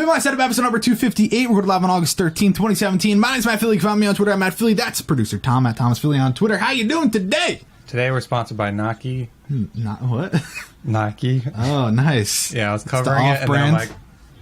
My Setup episode number 258. We're live on August 13th, 2017. My name's Matt Philly. You can find me on Twitter. I'm Matt Philly. That's producer Tom at Thomas Philly on Twitter. How you doing today? Today we're sponsored by Nike. Not what? Nike. Oh, nice. Yeah, I was covering it and then I'm like,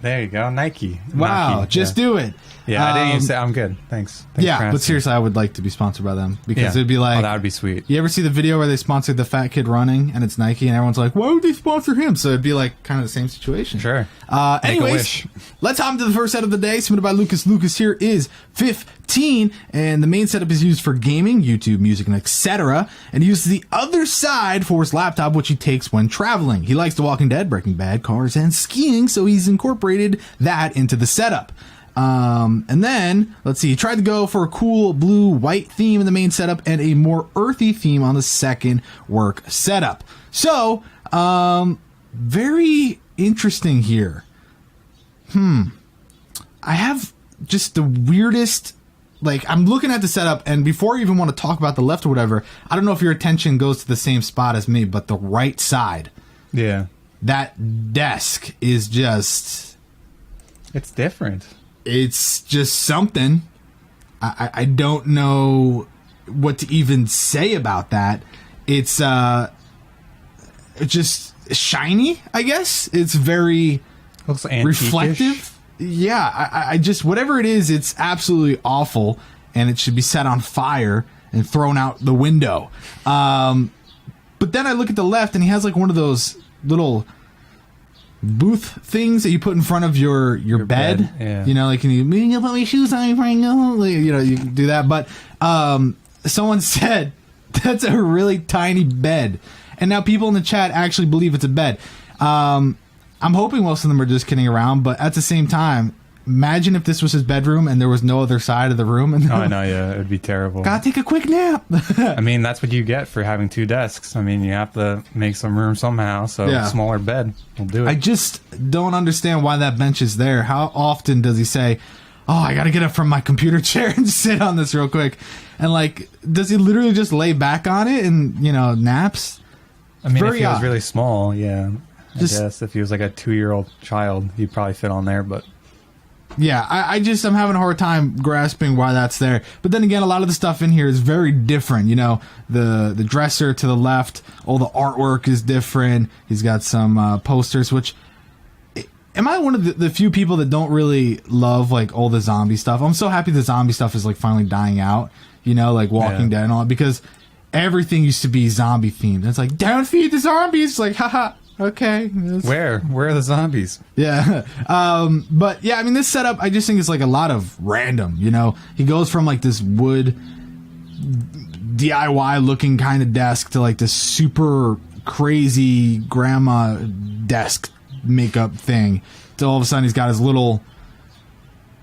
there you go, Nike. Wow, Nike. just do it. Yeah, I didn't even say I'm good. Thanks yeah, but seriously, I would like to be sponsored by them because it'd be like, that would be sweet. You ever see the video where they sponsored the fat kid running and it's Nike and everyone's like, why would they sponsor him? So it'd be like kind of the same situation. Sure. Anyways, let's hop into the first set of the day, submitted by Lucas. Lucas here is 15, and the main setup is used for gaming, YouTube, music, and etc. And he uses the other side for his laptop, which he takes when traveling. He likes The Walking Dead, Breaking Bad, cars, and skiing, so he's incorporated that into the setup. And then, let's see, he tried to go for a cool blue-white theme in the main setup and a more earthy theme on the second work setup. So, very interesting here. I have just the weirdest, like, I'm looking at the setup, and before you even want to talk about the left or whatever, I don't know if your attention goes to the same spot as me, but the right side. Yeah. That desk is just... It's different. It's just something. I don't know what to even say about that. It's just shiny, I guess. It's very looks reflective. Yeah, I just, whatever it is, it's absolutely awful, and it should be set on fire and thrown out the window. But then I look at the left, and he has like one of those little booth things that you put in front of your bed. Yeah. You know, like, can you put my shoes on before I go? Like, you know, you can do that. But someone said that's a really tiny bed, and now people in the chat actually believe it's a bed. I'm hoping most of them are just kidding around, but at the same time, imagine if this was his bedroom and there was no other side of the room. And I know, yeah, it would be terrible. Gotta take a quick nap. I mean, that's what you get for having two desks. I mean, you have to make some room somehow, so a smaller bed will do it. I just don't understand why that bench is there. How often does he say, oh, I gotta get up from my computer chair and sit on this real quick? And, like, does he literally just lay back on it and, you know, naps? I mean, if he was really small, yeah. I Just, guess if he was like a 2-year-old child, he'd probably fit on there, but... Yeah, I'm having a hard time grasping why that's there. But then again, a lot of the stuff in here is very different. You know, the dresser to the left, all the artwork is different. He's got some posters, which... Am I one of the few people that don't really love, like, all the zombie stuff? I'm so happy the zombie stuff is, like, finally dying out. You know, like Walking Dead and all that. Because everything used to be zombie themed. It's like, don't feed the zombies! It's like, haha. Okay. Where are the zombies? Yeah. But yeah, I mean, this setup, I just think it's like a lot of random, you know. He goes from like this wood DIY looking kind of desk to like this super crazy grandma desk makeup thing to all of a sudden he's got his little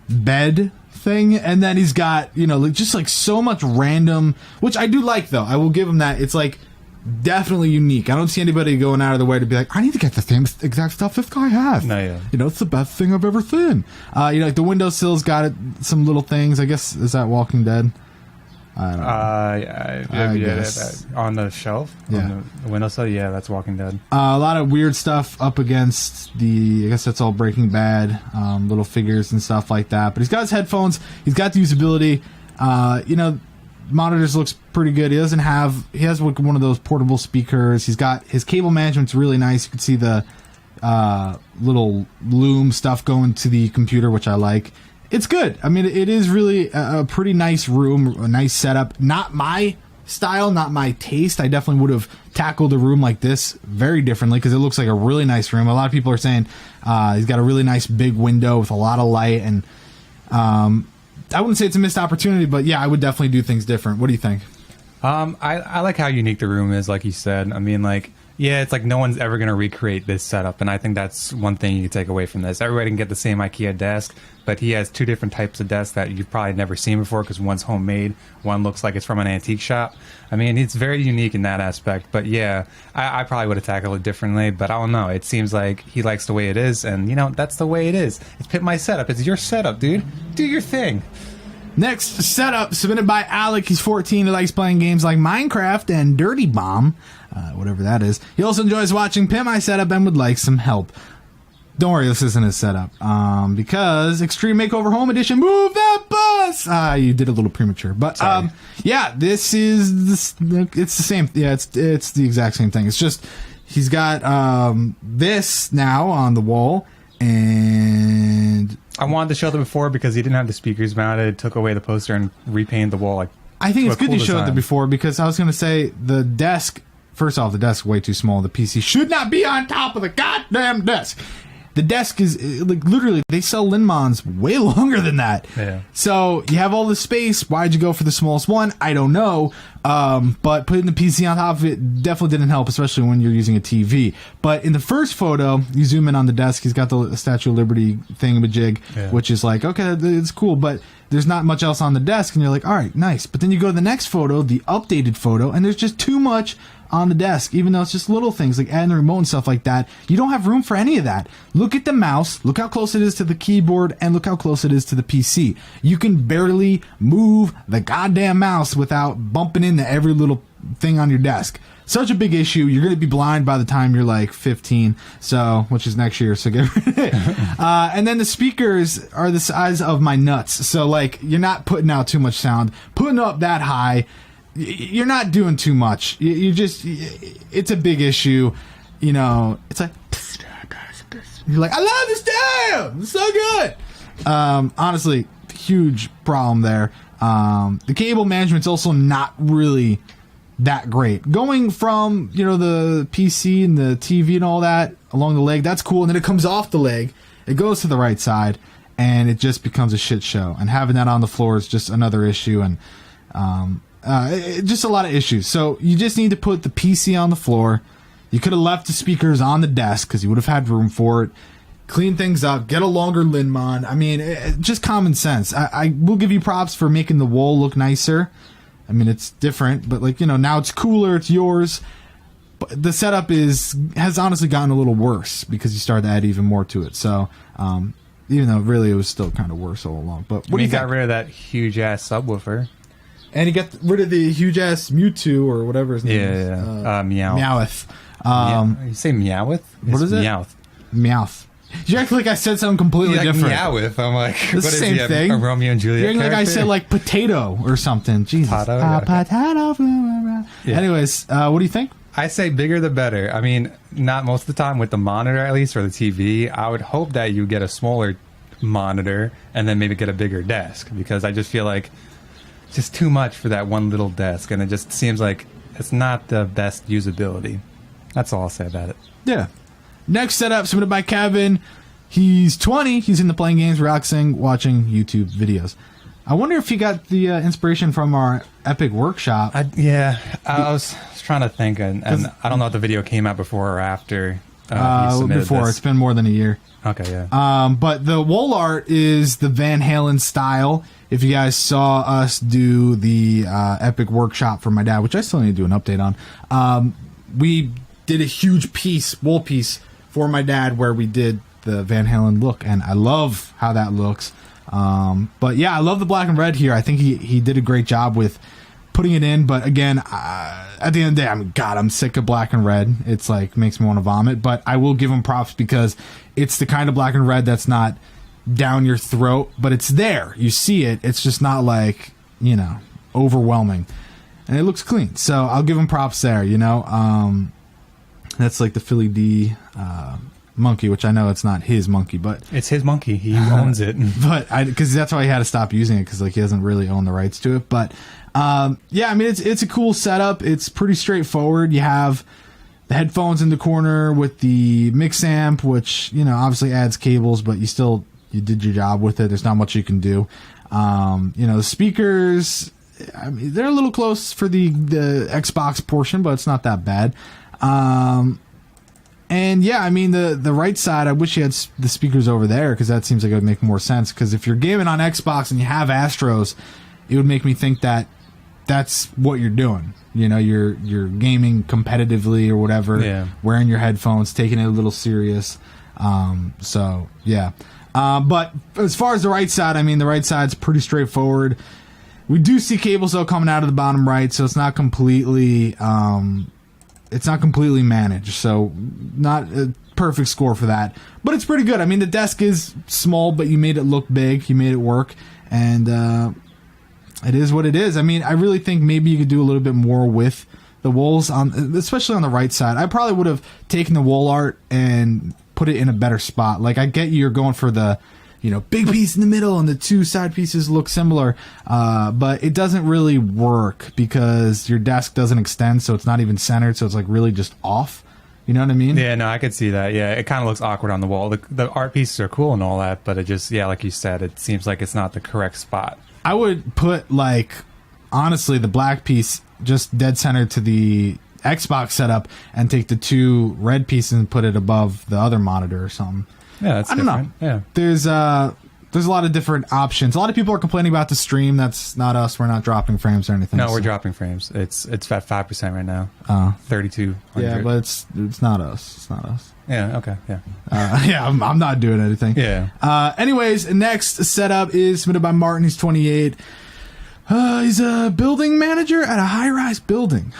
bed thing, and then he's got, you know, like just like so much random, which I do like though. I will give him that. It's like definitely unique. I don't see anybody going out of their way to be like, I need to get the same exact stuff this guy has. No, yeah. You know, it's the best thing I've ever seen. You know, like the windowsill's got some little things. I guess, is that Walking Dead? I don't know. I guess. On the shelf? Yeah. On the windowsill? Yeah, that's Walking Dead. A lot of weird stuff up against I guess that's all Breaking Bad, little figures and stuff like that. But he's got his headphones. He's got the usability. You know, monitors looks pretty good. He has one of those portable speakers. He's got his cable management's really nice. You can see the little loom stuff going to the computer, which I like. It's good. I mean, it is really a pretty nice room, a nice setup. Not my style, not my taste. I definitely would have tackled a room like this very differently because it looks like a really nice room. A lot of people are saying he's got a really nice big window with a lot of light, and I wouldn't say it's a missed opportunity, but yeah, I would definitely do things different. What do you think? I like how unique the room is, like you said. I mean, like, yeah, it's like no one's ever going to recreate this setup, and I think that's one thing you can take away from this. Everybody can get the same IKEA desk, but he has two different types of desks that you've probably never seen before because one's homemade, one looks like it's from an antique shop. I mean, it's very unique in that aspect, but yeah, I probably would have tackled it differently, but I don't know. It seems like he likes the way it is, and, you know, that's the way it is. It's Pimp My Setup. It's your setup, dude. Do your thing. Next setup, submitted by Alec. He's 14. He likes playing games like Minecraft and Dirty Bomb, whatever that is. He also enjoys watching Pimp My Setup and would like some help. Don't worry, this isn't his setup. Because Extreme Makeover Home Edition, move that bus! You did a little premature. But, yeah, this is, it's the same, yeah, it's the exact same thing. It's just, he's got, this now on the wall, and... I wanted to show them before because he didn't have the speakers mounted, took away the poster, and repainted the wall. Like, I think it's good cool you showed design. it before, because I was going to say, the desk, first off, the desk way too small. The PC should not be on top of the goddamn desk. The desk is, like, literally, they sell Linmans way longer than that. Yeah. So, you have all the space. Why'd you go for the smallest one? I don't know. But putting the PC on top of it definitely didn't help, especially when you're using a TV. But in the first photo, you zoom in on the desk, he's got the Statue of Liberty thingamajig, which is like, okay, it's cool, but there's not much else on the desk, and you're like, all right, nice. But then you go to the next photo, the updated photo, and there's just too much on the desk, even though it's just little things like adding the remote and stuff like that. You don't have room for any of that. Look at the mouse, look how close it is to the keyboard, and look how close it is to the PC. You can barely move the goddamn mouse without bumping into every little thing on your desk. Such a big issue. You're going to be blind by the time you're like 15, so, which is next year, so get rid of it. And then the speakers are the size of my nuts, so like, you're not putting out too much sound. Putting up that high, you're not doing too much. You just, it's a big issue. You know, it's like, you're like, I love this damn! It's so good! Honestly, huge problem there. The cable management's also not really that great. Going from, you know, the PC and the TV and all that along the leg, that's cool. And then it comes off the leg, it goes to the right side, and it just becomes a shit show. And having that on the floor is just another issue. And, just a lot of issues. So you just need to put the PC on the floor. You could have left the speakers on the desk because you would have had room for it. Clean things up. Get a longer Linmon. I mean, just common sense. I will give you props for making the wall look nicer. I mean, it's different, but like, you know, now it's cooler. It's yours. But the setup has honestly gotten a little worse because you started to add even more to it. So, even though really it was still kind of worse all along. But what do you got rid of that huge ass subwoofer. And he got rid of the huge ass Mewtwo or whatever his name is. Meow. Meowth. You say Meowth? What is it? Meowth. Meowth. You act like I said something completely different. Meowth. I'm like, it's what the is same he, thing. A Romeo and Juliet You're acting like I character? said like potato or something. Jesus. Potato. Yeah. Anyways, what do you think? I say bigger the better. I mean, not most of the time with the monitor at least or the TV. I would hope that you get a smaller monitor and then maybe get a bigger desk because I just feel like just too much for that one little desk, and it just seems like it's not the best usability. That's all I'll say about it. Yeah. Next setup submitted by Kevin. He's 20. He's into playing games, relaxing, watching YouTube videos. I wonder if he got the inspiration from our Epic workshop. I was trying to think, and I don't know if the video came out before or after. Before. This. It's been more than a year. Okay, yeah. But the wall art is the Van Halen style. If you guys saw us do the Epic workshop for my dad, which I still need to do an update on, we did a huge wall piece for my dad where we did the Van Halen look, and I love how that looks. But yeah, I love the black and red here. I think he did a great job with putting it in, but again, at the end of the day, I'm sick of black and red. It's like, makes me want to vomit, but I will give him props because it's the kind of black and red that's not down your throat, but it's there. You see it. It's just not like, you know, overwhelming. And it looks clean. So I'll give him props there, you know. That's like the Philly D monkey, which I know it's not his monkey, but it's his monkey. He owns it. But because that's why he had to stop using it, because like he doesn't really own the rights to it. But yeah, I mean it's a cool setup. It's pretty straightforward. You have the headphones in the corner with the mix amp, which, you know, obviously adds cables, but you did your job with it. There's not much you can do. You know, the speakers, I mean, they're a little close for the Xbox portion, but it's not that bad. And yeah, I mean, the right side, I wish you had the speakers over there, because that seems like it would make more sense. Because if you're gaming on Xbox and you have Astros, it would make me think that that's what you're doing. You know, you're gaming competitively or whatever, wearing your headphones, taking it a little serious. So yeah. But as far as the right side, I mean, the right side's pretty straightforward. We do see cables though coming out of the bottom right, so it's not completely it's not completely managed, so not a perfect score for that. But it's pretty good. I mean, the desk is small, but you made it look big. You made it work, and it is what it is. I mean, I really think maybe you could do a little bit more with the wools, especially on the right side. I probably would have taken the wall art and put it in a better spot. Like, I get you're going for the, big piece in the middle and the two side pieces look similar, but it doesn't really work because your desk doesn't extend, so it's not even centered, so it's like really just off. You know what I mean? Yeah, no, I could see that. Yeah, it kind of looks awkward on the wall. The art pieces are cool and all that, but it just, like you said, it seems like it's not the correct spot. I would put, honestly, the black piece just dead center to the Xbox setup and take the two red pieces and put it above the other monitor or something. Yeah, that's different. I don't know. Yeah. There's a lot of different options. A lot of people are complaining about the stream. That's not us. We're not dropping frames or anything. No, we're dropping frames. It's at 5% right now. 3200. Yeah, but it's not us. It's not us. Yeah. Okay. Yeah. Yeah, I'm not doing anything. Yeah. Anyways, next setup is submitted by Martin. He's 28. He's a building manager at a high-rise building.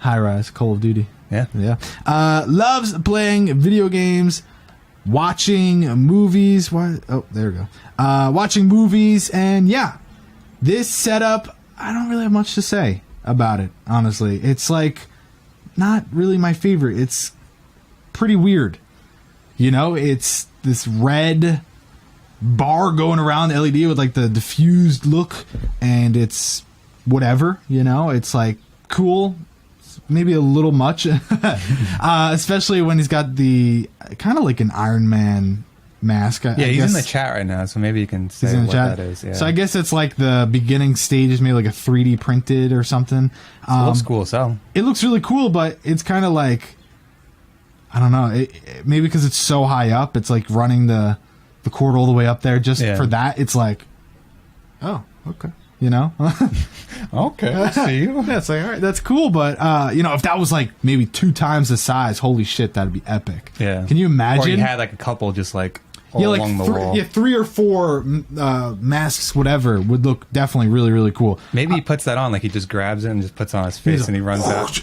High-rise, Call of Duty. Yeah. Yeah. Loves playing video games, watching movies. Oh, there we go. Watching movies, and yeah, this setup, I don't really have much to say about it, honestly. It's not really my favorite. It's pretty weird. It's this red bar going around the LED with the diffused look, and it's whatever, it's cool, maybe a little much, especially when he's got the kind of like an Iron Man mask. Yeah, he's in the chat right now, so maybe you can say what that is. Yeah. So I guess it's the beginning stages, maybe a 3D printed or something. It looks cool, so it looks really cool, but it's kind of I don't know, maybe because it's so high up, it's running the cord all the way up there just for that. It's oh, okay. Okay, I see you. Yeah, it's all right, that's cool, but if that was maybe 2 times the size, holy shit, that'd be epic. Yeah. Can you imagine? Or you had a couple just along the wall. Yeah, 3 or 4 masks, whatever, would look definitely really, really cool. Maybe he puts that on, he just grabs it and just puts it on his face and he runs out.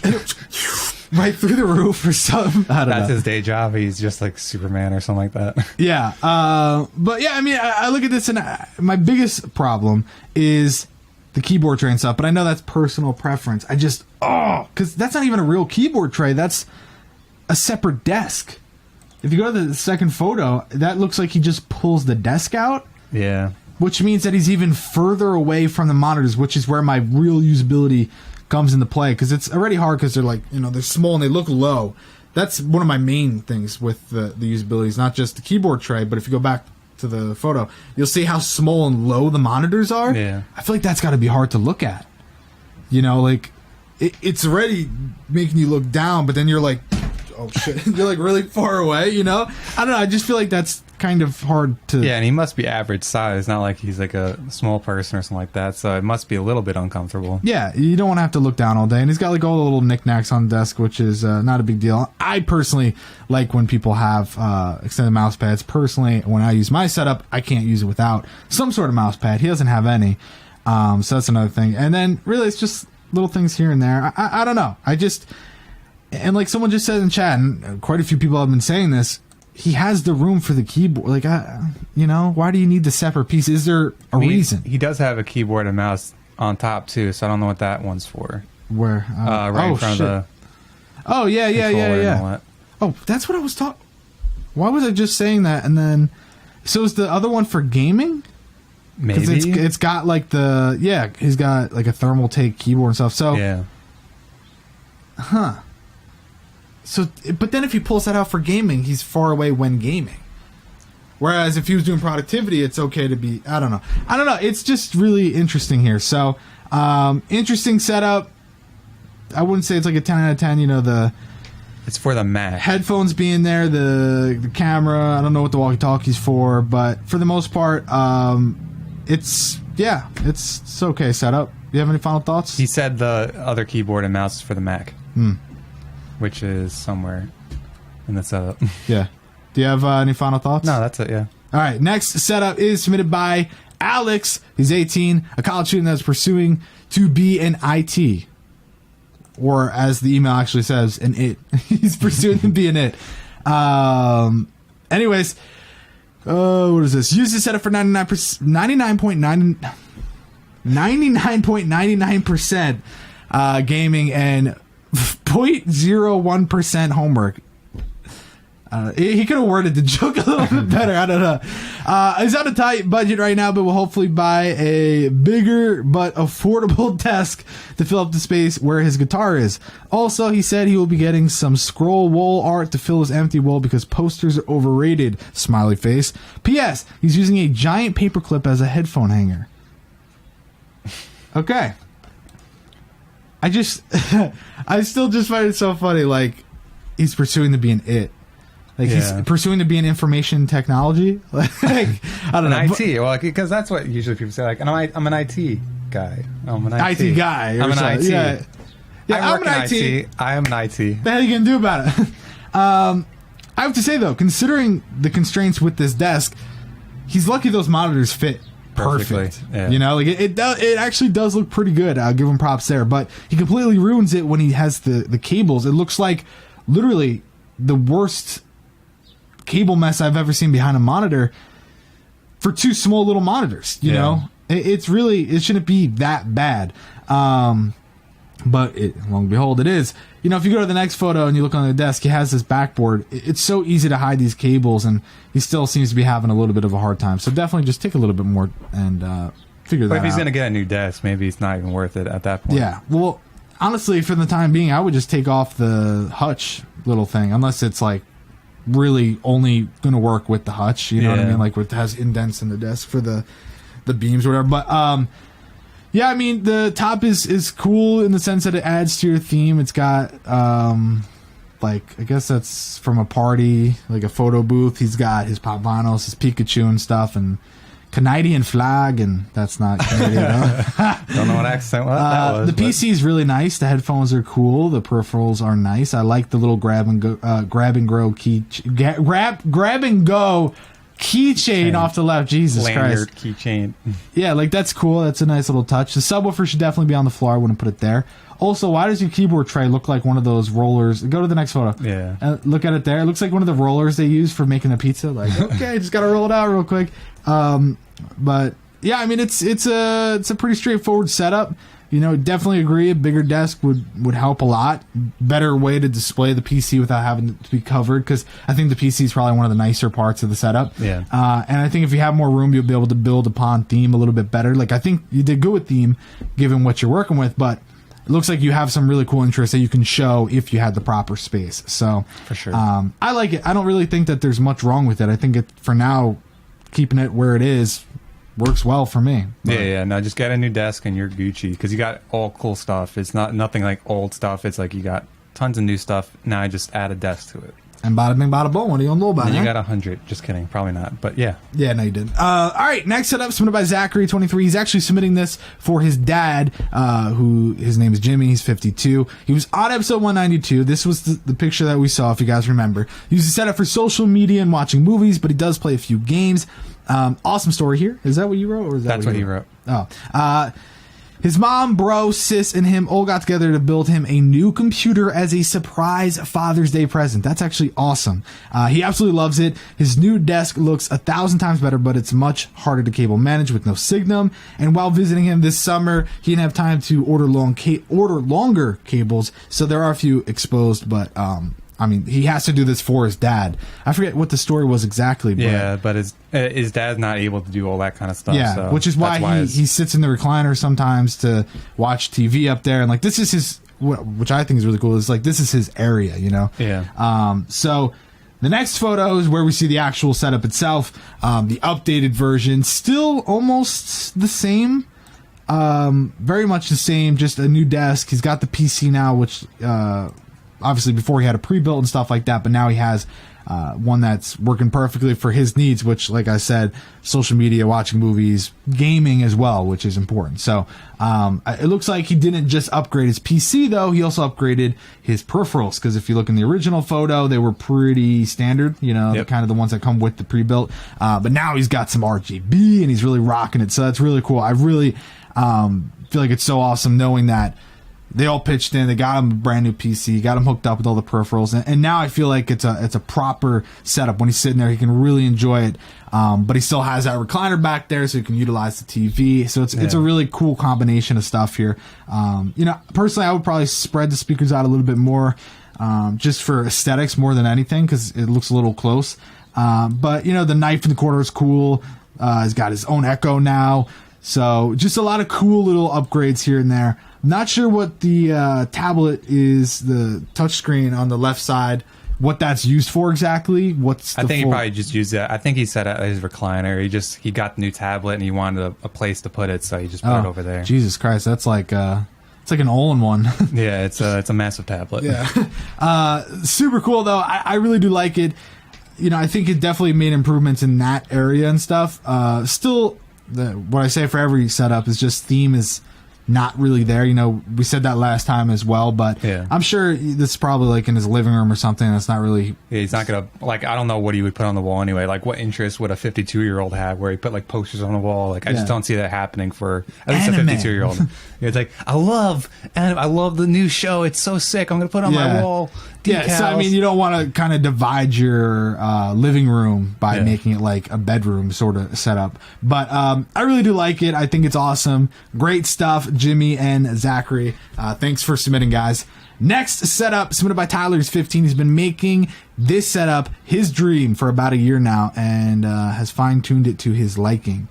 Right through the roof or something. I don't know. That's his day job. He's just Superman or something like that. Yeah. But yeah, I mean, I look at this and my biggest problem is the keyboard tray and stuff, but I know that's personal preference. I just, because that's not even a real keyboard tray. That's a separate desk. If you go to the second photo, that looks like he just pulls the desk out. Yeah. Which means that he's even further away from the monitors, which is where my real usability comes into play, because it's already hard because they're they're small and they look low. That's one of my main things with the usability. It's not just the keyboard tray, but if you go back to the photo, you'll see how small and low the monitors are. Yeah. I feel like that's got to be hard to look at. It's already making you look down, but then you're oh shit, you're really far away, I don't know, I just feel like that's kind of hard to... Yeah, and he must be average size, not like he's a small person or something like that, so it must be a little bit uncomfortable. Yeah, you don't want to have to look down all day, and he's got all the little knickknacks on the desk, which is not a big deal. I personally like when people have extended mouse pads. Personally, when I use my setup, I can't use it without some sort of mouse pad. He doesn't have any, so that's another thing. And then really it's just little things here and there. I don't know, and like someone just said in chat, and quite a few people have been saying this, he has the room for the keyboard. Why do you need the separate piece? Is there a reason? He does have a keyboard and mouse on top too, so I don't know what that one's for. Where? Right in front of the... Oh, yeah. Oh, that's what I was talking... Why was I just saying that? And then... So is the other one for gaming? Maybe. Because it's got the... Yeah, he's got a thermal take keyboard and stuff. So... Yeah. Huh. So, but then if he pulls that out for gaming, he's far away when gaming. Whereas if he was doing productivity, it's okay to be... I don't know. It's just really interesting here. So, interesting setup. I wouldn't say it's a 10 out of 10. It's for the Mac. Headphones being there, the camera. I don't know what the walkie-talkie's for, but for the most part, it's okay setup. Do you have any final thoughts? He said the other keyboard and mouse is for the Mac. Which is somewhere in the setup. Yeah. Do you have any final thoughts? No, that's it, yeah. All right, next setup is submitted by Alex. He's 18, a college student that's pursuing to be an IT. or as the email actually says, an it. He's pursuing to be an it. Anyways, what is this? Use the setup for 99.99% gaming and 0.01% homework. He could have worded the joke a little bit better. I don't know. He's on a tight budget right now, but will hopefully buy a bigger but affordable desk to fill up the space where his guitar is. Also, he said he will be getting some scroll wall art to fill his empty wall because posters are overrated. Smiley face. P.S. He's using a giant paperclip as a headphone hanger. Okay. I still just find it so funny. Like, he's pursuing to be an it. Like, he's pursuing to be in information technology. Like, I don't know. IT. Well, because that's what usually people say. Like, I'm an IT guy. I'm an IT guy. I'm an IT. Yeah, I work in IT. I am an IT. What the hell are you going to do about it? I have to say, though, considering the constraints with this desk, he's lucky those monitors fit perfect. Yeah. You know, like it actually does look pretty good. I'll give him props there. But he completely ruins it when he has the cables. It looks like literally the worst cable mess I've ever seen behind a monitor for two small little monitors. You know, it shouldn't be that bad. But lo and behold, it is. You know, if you go to the next photo and you look on the desk, he has this backboard. It's so easy to hide these cables, and he still seems to be having a little bit of a hard time. So definitely just take a little bit more and figure that out. But if he's going to get a new desk, maybe it's not even worth it at that point. Yeah. Well, honestly, for the time being, I would just take off the hutch little thing, unless it's like really only going to work with the hutch. You know what I mean? Like, it has indents in the desk for the beams or whatever. But yeah, I mean, the top is cool in the sense that it adds to your theme. It's got like, I guess that's from a party, like a photo booth. He's got his Pavanos, his Pikachu and stuff, and Canadian flag, and that's not Canadian. Don't know what accent that was. The PC is really nice. The headphones are cool. The peripherals are nice. I like the little grab and go keychain off the left. Jesus Lanyard Christ. Keychain. Yeah, like, that's cool. That's a nice little touch. The subwoofer should definitely be on the floor. I wouldn't put it there. Also, why does your keyboard tray look like one of those rollers? Go to the next photo. Yeah. Look at it there. It looks like one of the rollers they use for making a pizza. Like, okay, just got to roll it out real quick. But yeah, I mean, it's a pretty straightforward setup. You know, definitely agree. A bigger desk would help a lot. Better way to display the PC without having to be covered, because I think the PC is probably one of the nicer parts of the setup. Yeah. And I think if you have more room, you'll be able to build upon theme a little bit better. Like, I think you did good with theme, given what you're working with, but it looks like you have some really cool interests that you can show if you had the proper space. So for sure, I like it. I don't really think that there's much wrong with it. I think for now, keeping it where it is works well for me. But yeah. No, just get a new desk and you're Gucci, because you got all cool stuff. It's nothing like old stuff. It's like you got tons of new stuff. Now I just add a desk to it. And bada bing, bada boom. What do you know about it? You got 100. Just kidding. Probably not. But yeah. Yeah, no, you didn't. All right. Next setup submitted by Zachary, 23. He's actually submitting this for his dad, who his name is Jimmy. He's 52. He was on episode 192. This was the picture that we saw, if you guys remember. He uses setup for social media and watching movies, but he does play a few games. Awesome story here. Is that what you wrote? Or is that That's what he wrote. Oh. His mom, bro, sis, and him all got together to build him a new computer as a surprise Father's Day present. That's actually awesome. He absolutely loves it. His new desk looks 1,000 times better, but it's much harder to cable manage with no Signum. And while visiting him this summer, he didn't have time to order longer cables, so there are a few exposed, but I mean, he has to do this for his dad. I forget what the story was exactly. But yeah, but his dad's not able to do all that kind of stuff. Yeah, so which is why he sits in the recliner sometimes to watch TV up there. And, like, this is his, which I think is really cool, is, like, this is his area, you know? Yeah. So the next photo is where we see the actual setup itself. The updated version, still almost the same. Very much the same, just a new desk. He's got the PC now, which... obviously before he had a pre-built and stuff like that, but now he has one that's working perfectly for his needs, which, like I said, social media, watching movies, gaming as well, which is important. So it looks like he didn't just upgrade his PC, though. He also upgraded his peripherals, because if you look in the original photo, they were pretty standard, you know, yep. kind of the ones that come with the pre-built. But now he's got some RGB, and he's really rocking it. So that's really cool. I really feel like it's so awesome knowing that, They all pitched in. They got him a brand new PC, got him hooked up with all the peripherals, and now I feel like it's a proper setup. When he's sitting there, he can really enjoy it. But he still has that recliner back there, so he can utilize the TV. So it's a really cool combination of stuff here. Personally, I would probably spread the speakers out a little bit more, just for aesthetics more than anything, because it looks a little close. But the knife in the corner is cool. He's got his own echo now. So just a lot of cool little upgrades here and there. Not sure what the tablet is, the touchscreen on the left side, what that's used for exactly. I think he probably just used that. I think he set out his recliner. He got the new tablet and he wanted a place to put it, so he just put it over there. Jesus Christ, that's like it's like an all-in-one. Yeah, it's a massive tablet. Yeah, super cool though. I really do like it. I think it definitely made improvements in that area and stuff. Still, what I say for every setup is just theme is not really there. We said that last time as well, but I'm sure this is probably like in his living room or something. That's not really. Yeah, he's not gonna I don't know what he would put on the wall anyway. Like, what interest would a 52-year-old have where he put like posters on the wall? Like, I just don't see that happening for at least a 52-year-old. It's like, I love the new show. It's so sick. I'm gonna put it on my wall. Decals. Yeah, so I mean, you don't want to kind of divide your living room by making it like a bedroom sort of setup. But I really do like it. I think it's awesome. Great stuff, Jimmy and Zachary. Thanks for submitting, guys. Next setup, submitted by Tyler, who's 15. He's been making this setup his dream for about a year now and has fine-tuned it to his liking.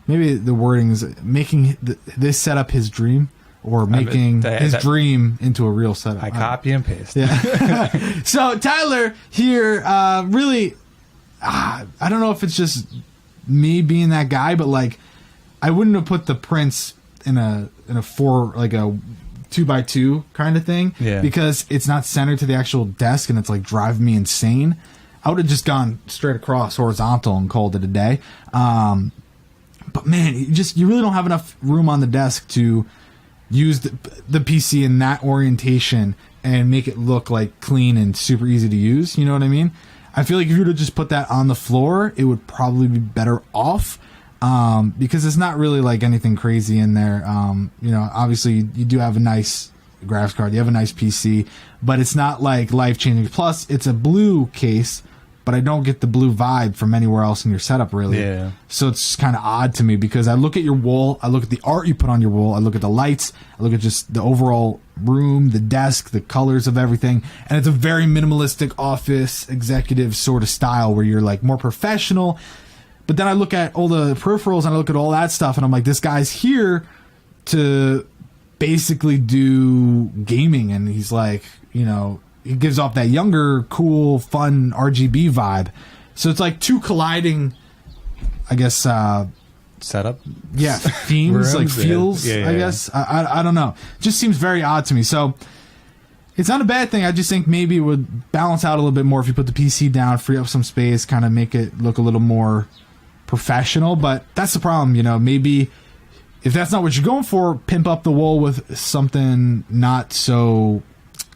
Maybe the wording is making this setup his dream. Or making his dream into a real setup. I copy and paste. Yeah. So Tyler here, really, I don't know if it's just me being that guy, but like, I wouldn't have put the prints in a 2x2 kind of thing, because it's not centered to the actual desk, and it's like driving me insane. I would have just gone straight across horizontal and called it a day. But man, you really don't have enough room on the desk to use the PC in that orientation and make it look like clean and super easy to use. You know what I mean? I feel like if you were to just put that on the floor, it would probably be better off, because it's not really like anything crazy in there. Obviously you do have a nice graphics card, you have a nice PC, but it's not like life-changing. Plus, it's a blue case, but I don't get the blue vibe from anywhere else in your setup, really. Yeah. So it's kind of odd to me, because I look at your wall, I look at the art you put on your wall, I look at the lights, I look at just the overall room, the desk, the colors of everything, and it's a very minimalistic office executive sort of style where you're like more professional. But then I look at all the peripherals and I look at all that stuff, and I'm like, this guy's here to basically do gaming, and he's like, he gives off that younger, cool, fun RGB vibe. So it's like two colliding, I guess, setup. Yeah, themes, like feels, I guess. I don't know. Just seems very odd to me. So it's not a bad thing. I just think maybe it would balance out a little bit more if you put the PC down, free up some space, kind of make it look a little more professional. But that's the problem, maybe if that's not what you're going for, pimp up the wall with something not so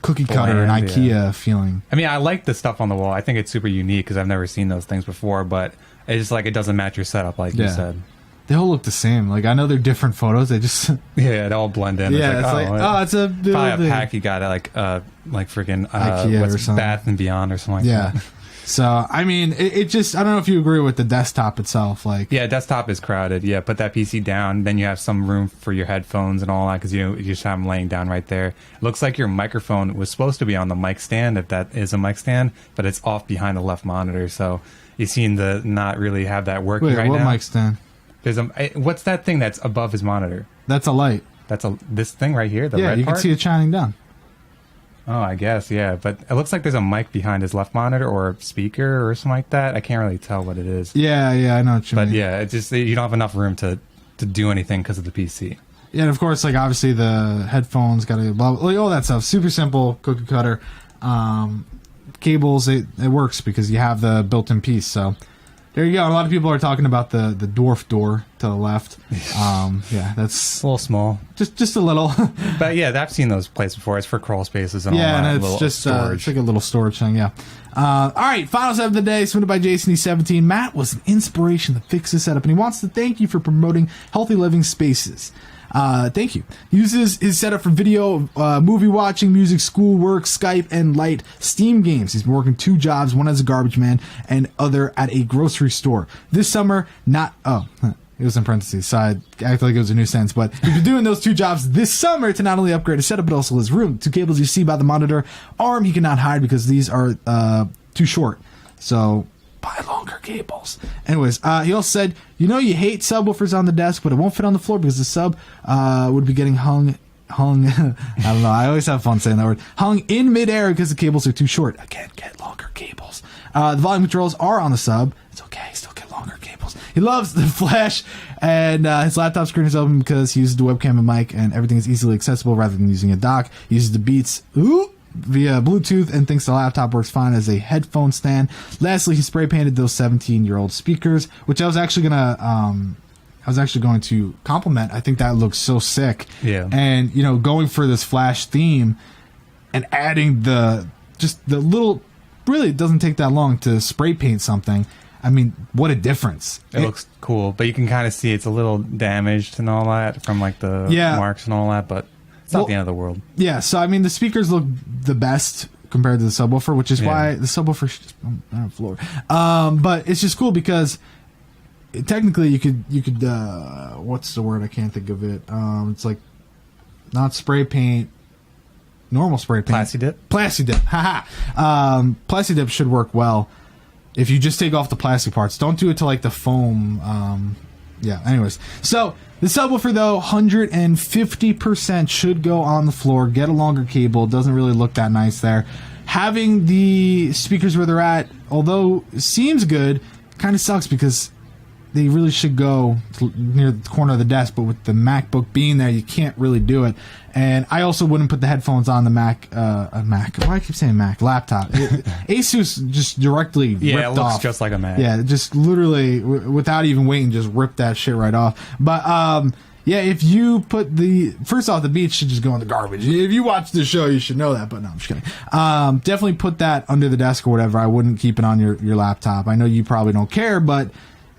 cookie cutter and IKEA feeling. I mean, I like the stuff on the wall. I think it's super unique because I've never seen those things before, but it's just like it doesn't match your setup, like you said. They all look the same. Like, I know they're different photos. They just they all blend in. Yeah, it's a probably a pack you got at like freaking IKEA or something. Bath and Beyond or something like that. So, I mean, it just, I don't know if you agree with the desktop itself. Like, yeah, desktop is crowded. Yeah, put that PC down, then you have some room for your headphones and all that, because you just have them laying down right there. It looks like your microphone was supposed to be on the mic stand, if that is a mic stand, but it's off behind the left monitor, so you seem to not really have that working right now. Wait, what mic stand? There's what's that thing that's above his monitor? That's a light. That's this thing right here, the red part? Yeah, you can see it shining down. Oh, I guess, yeah. But it looks like there's a mic behind his left monitor or a speaker or something like that. I can't really tell what it is. Yeah, I know what you mean. But yeah, it's just you don't have enough room to do anything because of the PC. Yeah, and of course, like, obviously the headphones got to like all that stuff. Super simple, cookie cutter. Cables, it works because you have the built-in piece. So there you go. A lot of people are talking about the dwarf door to the left. Yeah, that's a little small. Just a little. But yeah, I've seen those places before. It's for crawl spaces and all that. Yeah, and it's just it's like a little storage thing, yeah. All right, final set of the day, submitted by Jason, he's 17. Matt was an inspiration to fix this setup, and he wants to thank you for promoting healthy living spaces. Thank you. Uses his setup for video, movie watching, music, schoolwork, Skype, and light Steam games. He's been working 2 jobs, one as a garbage man and other at a grocery store. This summer, it was in parentheses, so I acted like it was a new sentence, but he's been doing those 2 jobs this summer to not only upgrade his setup, but also his room. 2 cables you see by the monitor arm he cannot hide because these are too short. So buy longer cables. Anyways, he also said, you hate subwoofers on the desk, but it won't fit on the floor because the sub would be getting hung I don't know, I always have fun saying that word, hung in midair because the cables are too short. Again, get longer cables. The volume controls are on the sub. It's okay, still get longer cables. He loves the flash, and his laptop screen is open because he uses the webcam and mic, and everything is easily accessible rather than using a dock. He uses the Beats via Bluetooth and thinks the laptop works fine as a headphone stand. Lastly, he spray painted those 17-year-old speakers, which I was actually going to compliment. I think that looks so sick. Yeah. And, going for this flash theme and adding the little, really, it doesn't take that long to spray paint something. I mean, what a difference. It looks cool, but you can kind of see it's a little damaged and all that from like the marks and all that, but it's not the end of the world. Yeah, so I mean, the speakers look the best compared to the subwoofer, which is why the subwoofer should just on the floor. But it's just cool because technically you could what's the word? I can't think of it. It's like not spray paint, normal spray paint. Plasti dip. Haha. Plasti dip should work well if you just take off the plastic parts. Don't do it to like the foam. Anyways. So the subwoofer though, 150% should go on the floor. Get a longer cable. It doesn't really look that nice there. Having the speakers where they're at, although seems good, kind of sucks because they really should go near the corner of the desk, but with the MacBook being there, you can't really do it. And I also wouldn't put the headphones on the Mac. Why do I keep saying Mac? Laptop. Asus just directly ripped off. Yeah, it looks just like a Mac. Yeah, just literally, without even waiting, just ripped that shit right off. But, if you put first off, the Beats should just go in the garbage. If you watch the show, you should know that, but no, I'm just kidding. Definitely put that under the desk or whatever. I wouldn't keep it on your laptop. I know you probably don't care, but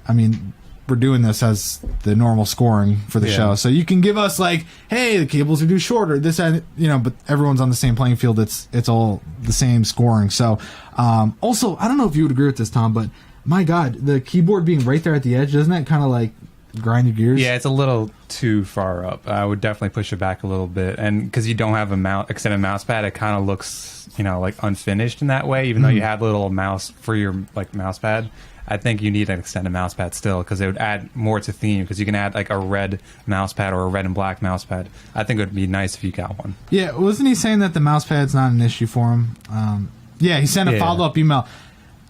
I mean, we're doing this as the normal scoring for the show. So you can give us like, hey, the cables are too short or this, but everyone's on the same playing field. It's all the same scoring. So, also, I don't know if you would agree with this, Tom, but my God, the keyboard being right there at the edge, doesn't that kind of like grind your gears? Yeah, it's a little too far up. I would definitely push it back a little bit. And because you don't have a extended mouse pad, it kind of looks, like unfinished in that way, even though you have a little mouse for your like mouse pad. I think you need an extended mouse pad still because it would add more to theme because you can add like a red mouse pad or a red and black mouse pad. I think it would be nice if you got one. Yeah, wasn't he saying that the mouse pad's not an issue for him? He sent a follow-up email.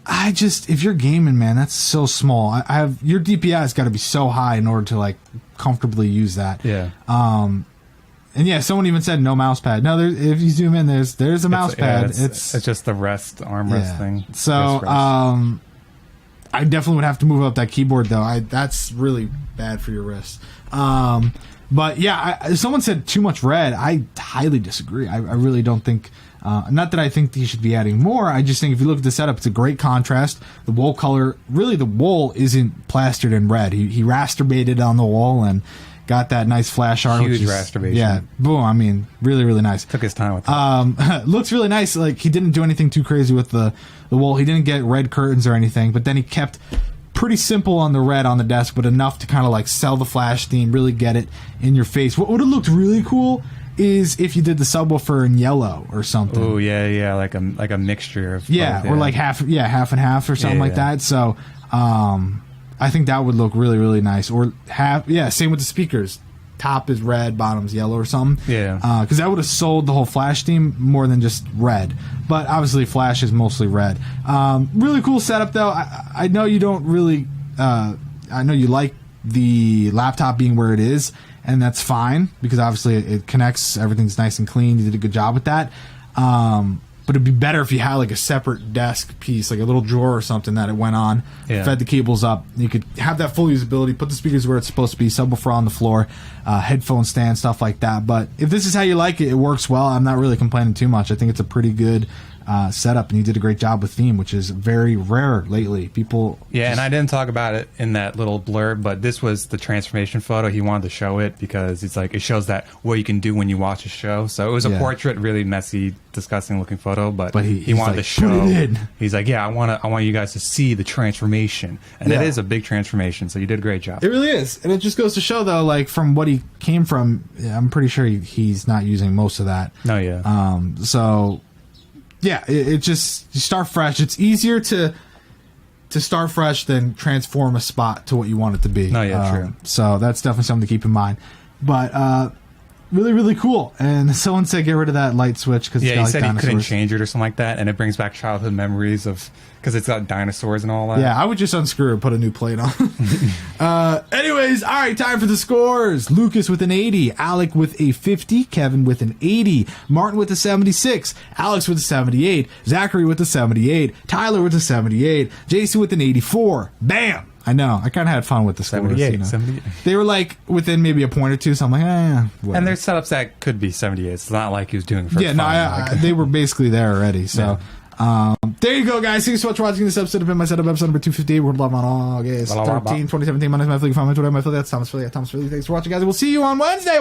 If you're gaming, man, that's so small. Your DPI has got to be so high in order to like comfortably use that. Yeah. And someone even said no mouse pad. No, if you zoom in, there's a mouse pad. It's just the armrest thing. So, I definitely would have to move up that keyboard, though. That's really bad for your wrists. But someone said too much red. I highly disagree. I really don't think. Not that I think he should be adding more. I just think if you look at the setup, it's a great contrast. The wool color, really, the wool isn't plastered in red. He rasterbated on the wall and got that nice flash art. Huge rasterbation. Yeah, boom. I mean, really, really nice. Took his time with that. Looks really nice. Like, he didn't do anything too crazy with the wool. He didn't get red curtains or anything, but then he kept pretty simple on the red on the desk, but enough to kind of like sell the flash theme, really get it in your face. What would have looked really cool is if you did the subwoofer in yellow or something. Oh yeah, like a mixture of both, or like half and half or something like that. So I think that would look really, really nice. Or same with the speakers. Top is red, bottom's yellow or something. Yeah. Because that would have sold the whole flash theme more than just red. But obviously flash is mostly red. Really cool setup though. I know you don't really I know you like the laptop being where it is, and that's fine because obviously it connects, everything's nice and clean. You did a good job with that. But it'd be better if you had like a separate desk piece, like a little drawer or something that it went on, fed the cables up. You could have that full usability, put the speakers where it's supposed to be, subwoofer on the floor, headphone stand, stuff like that. But if this is how you like it, it works well. I'm not really complaining too much. I think it's a pretty good setup, and he did a great job with theme, which is very rare lately. People, yeah, and I didn't talk about it in that little blurb, but this was the transformation photo. He wanted to show it because it's like it shows that what you can do when you watch a show. So it was a portrait, really messy, disgusting looking photo, but he wanted to show. Put it in. He's like, yeah, I want you guys to see the transformation, and it is a big transformation. So you did a great job. It really is, and it just goes to show, though, like from what he came from, I'm pretty sure he's not using most of that. No, yeah. So. Yeah, it just, you start fresh. It's easier to start fresh than transform a spot to what you want it to be. Oh, yeah, true. So that's definitely something to keep in mind. But really, really cool. And someone said get rid of that light switch because he got, said dinosaurs. He couldn't change it or something like that, and it brings back childhood memories of because it's got dinosaurs and all that. Yeah, I would just unscrew it, put a new plate on. Anyways, all right, time for the scores. Lucas with an 80, Alec with a 50, Kevin with an 80, Martin with a 76, Alex with a 78, Zachary with a 78, Tyler with a 78, Jason with an 84. Bam! I know. I kind of had fun with the scores. 78, you know? 78. They were like within maybe a point or two, so I'm like, whatever. And there's setups that could be 78. It's not like he was doing it for fun. No, they were basically there already, so... Yeah. There you go, guys. Thanks so much for watching this episode of Pimp My Setup, episode number 258. We're live on August 13, 2017. My name is Matt Philly. That's Thomas Philly. Thomas Philly. Thanks for watching, guys. We'll see you on Wednesday.